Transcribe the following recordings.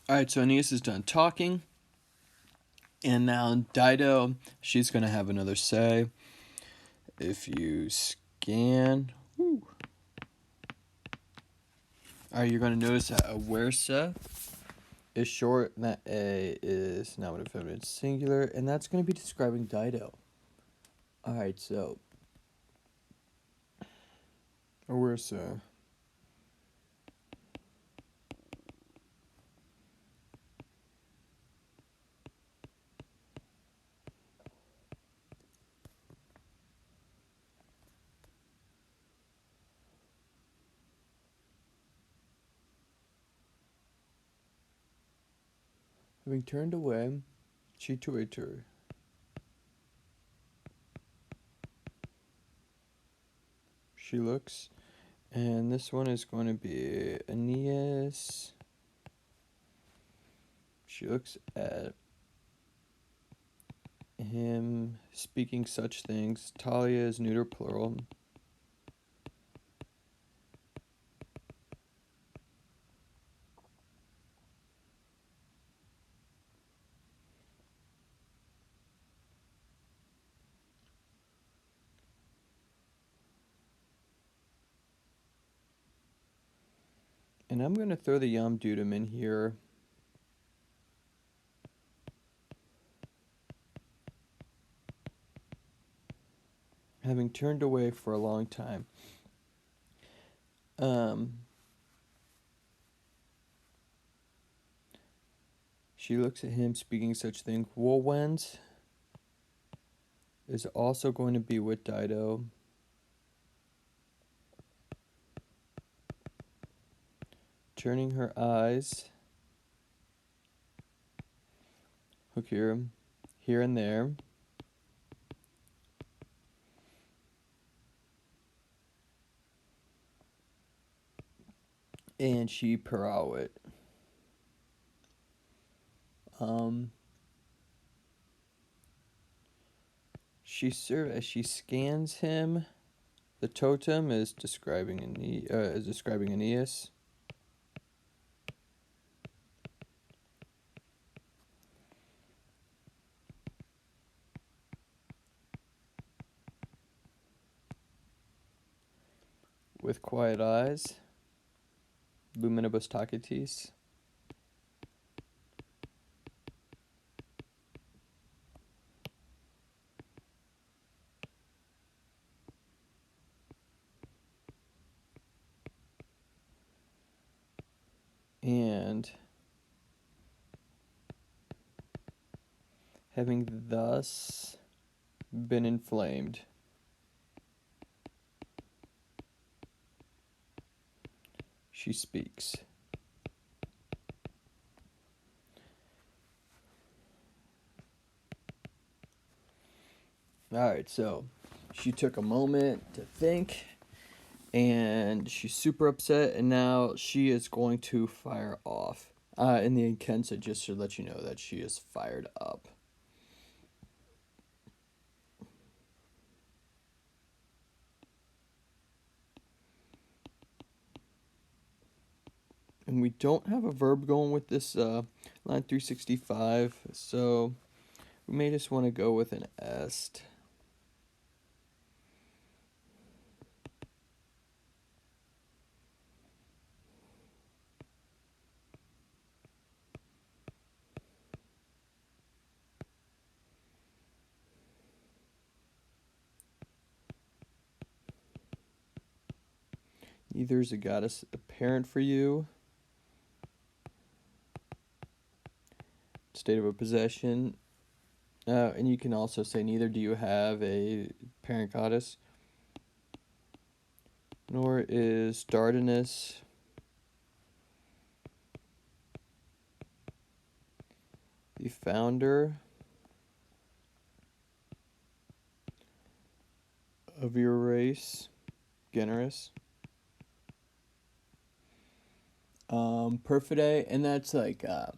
Alright, so Aeneas is done talking, and now Dido, she's going to have another say. If you scan. Alright, you're going to notice that awersa is short, and that A is nominative feminine singular, and that's going to be describing Dido. Alright, so awersa. Having turned away, she to a tour. She looks, and this one is going to be Aeneas. She looks at him speaking such things. Talia is neuter plural. And I'm going to throw the yam dudum in here. Having turned away for a long time. She looks at him speaking such things. Woolwens is also going to be with Dido. Turning her eyes. Look here and there. And she perawit. As she scans him, the totem is describing Aeneas. With quiet eyes, luminibus tacitis. And having thus been inflamed, she speaks. Alright, so she took a moment to think, and she's super upset, and now she is going to fire off. In the inkensa, just to let you know that she is fired up. And we don't have a verb going with this line 365, so we may just want to go with an est. Neither is a goddess apparent for you. State of a possession. And you can also say neither do you have a parent goddess. Nor is Dardanus the founder of your race, generous. Perfidae, and that's like a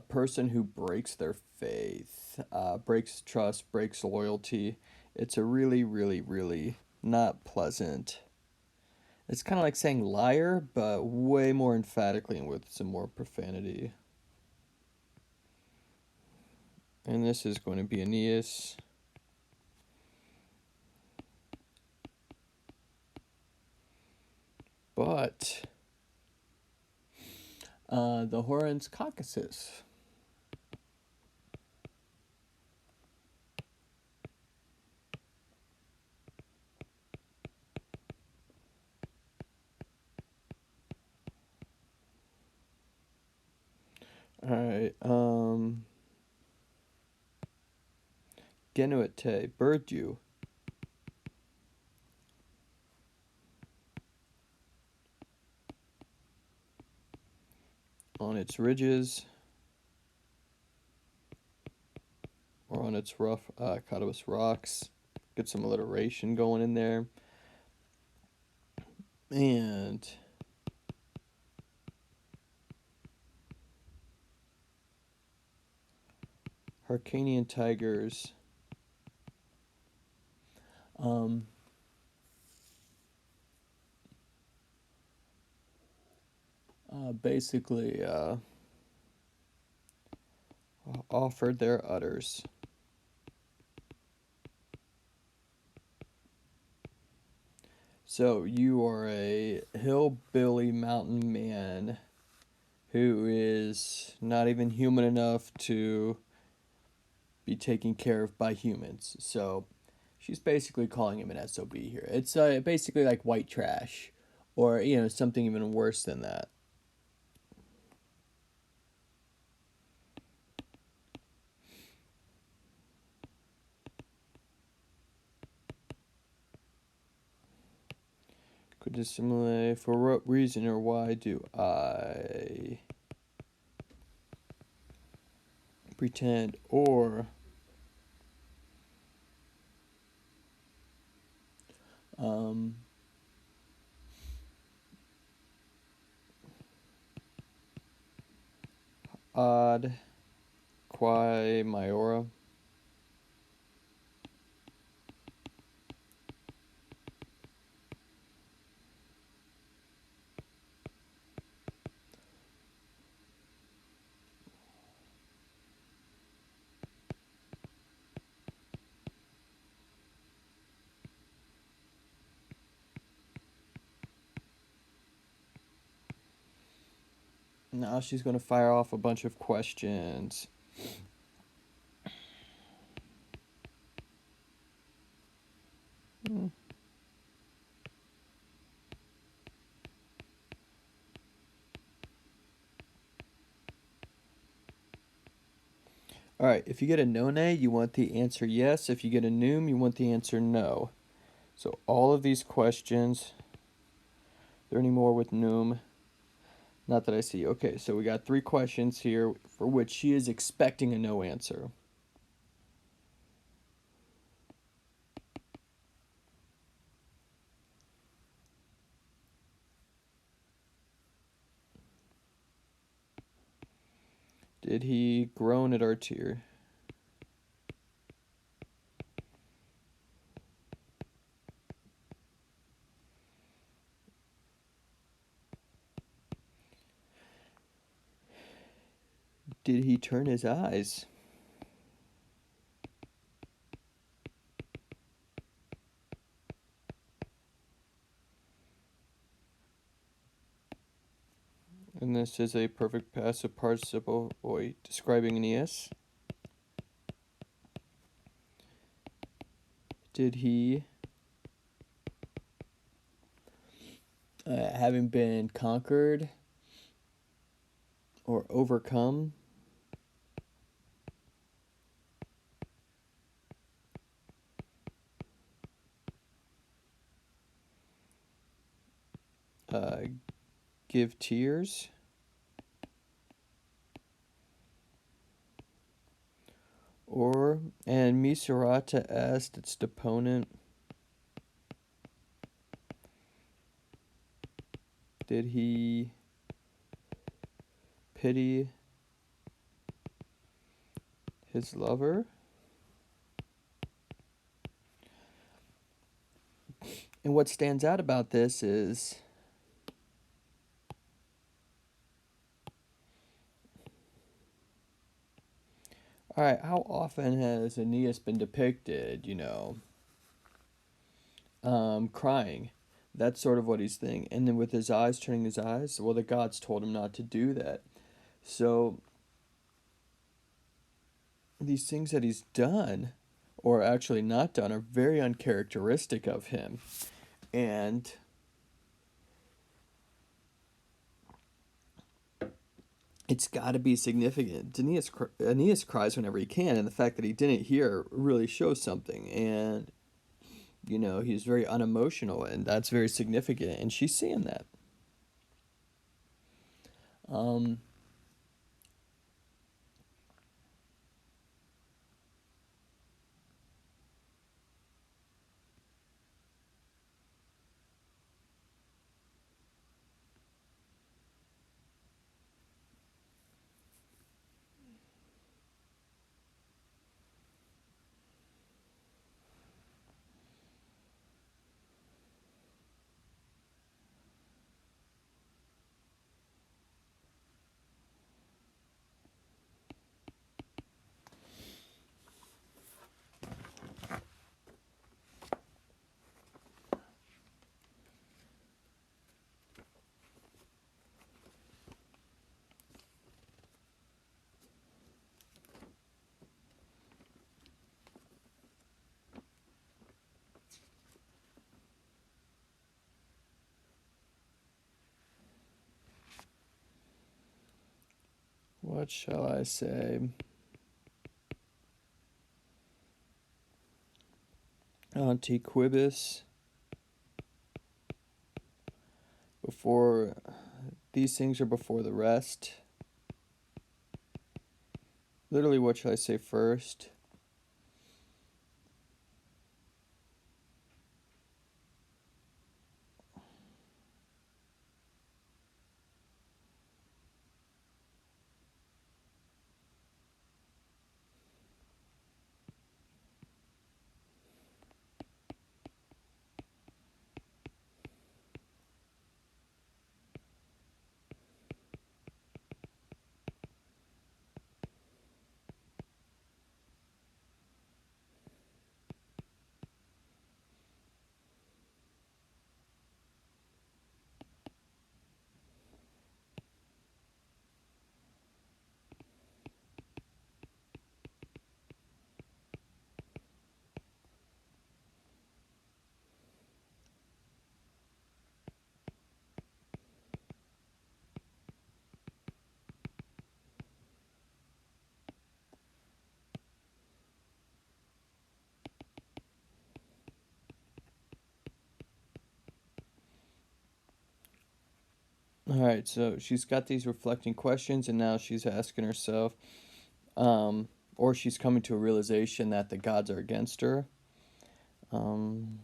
person who breaks their faith, breaks trust, breaks loyalty. It's a really, really, really not pleasant. It's kind of like saying liar, but way more emphatically and with some more profanity. And this is going to be Aeneas. But the Horns Caucasus. All right. Genuite, bird dew. On its ridges or on its rough cadaverous rocks. Get some alliteration going in there. And Hyrcanian tigers. Basically offered their udders. So you are a hillbilly mountain man who is not even human enough to be taken care of by humans. So she's basically calling him an SOB here. It's basically like white trash, or something even worse than that. Could dissimulate. For what reason or why do I pretend or odd quae maiora? Now she's going to fire off a bunch of questions. All right, if you get a none, you want the answer yes. If you get a noom, you want the answer no. So all of these questions, are there any more with noom? Not that I see. Okay, so we got 3 questions here for which she is expecting a no answer. Did he groan at our tear? Did he turn his eyes? And this is a perfect passive participle describing Aeneas. Did he, having been conquered or overcome, give tears? Or, and Misurata asked its deponent, did he pity his lover? And what stands out about this is, all right, how often has Aeneas been depicted, crying? That's sort of what he's thinking. And then with his eyes turning his eyes, well, the gods told him not to do that. So these things that he's done, or actually not done, are very uncharacteristic of him. And it's got to be significant. Aeneas cries whenever he can, and the fact that he didn't here really shows something. And, he's very unemotional, and that's very significant. And she's seeing that. Um, what shall I say? Antiquibus. Before these things are before the rest. Literally, what shall I say first? All right, so she's got these reflecting questions, and now she's asking herself, or she's coming to a realization that the gods are against her. Um,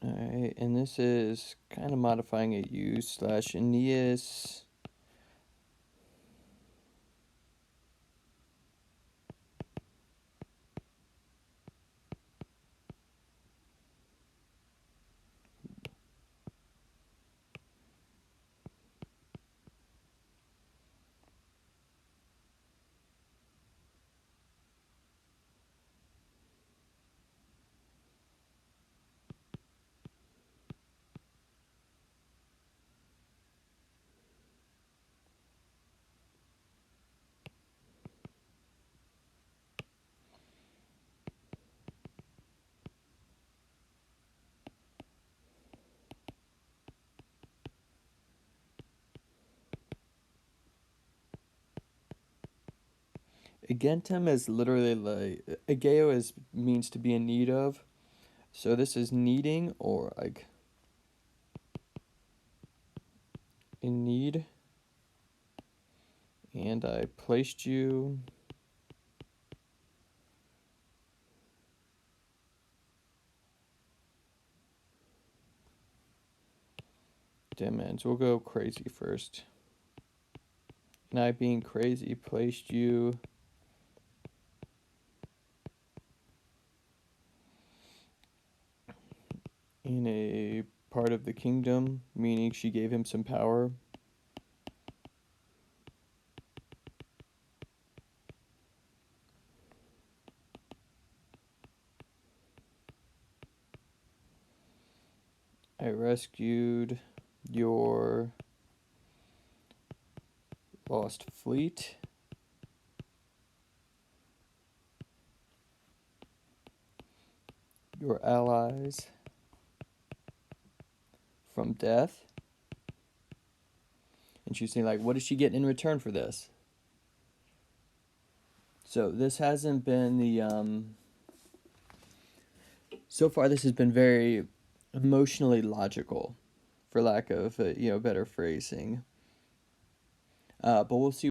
all right, and this is kind of modifying a U slash Aeneas. Agentum is literally like ageo is means to be in need of. So this is needing or like in need. And I placed you demands. We'll go crazy first. And I, being crazy, placed you in a part of the kingdom, meaning she gave him some power. I rescued your lost fleet. Your allies from death. And she's saying, like, what is she getting in return for this? So this hasn't been the so far this has been very emotionally logical, for lack of better phrasing. But we'll see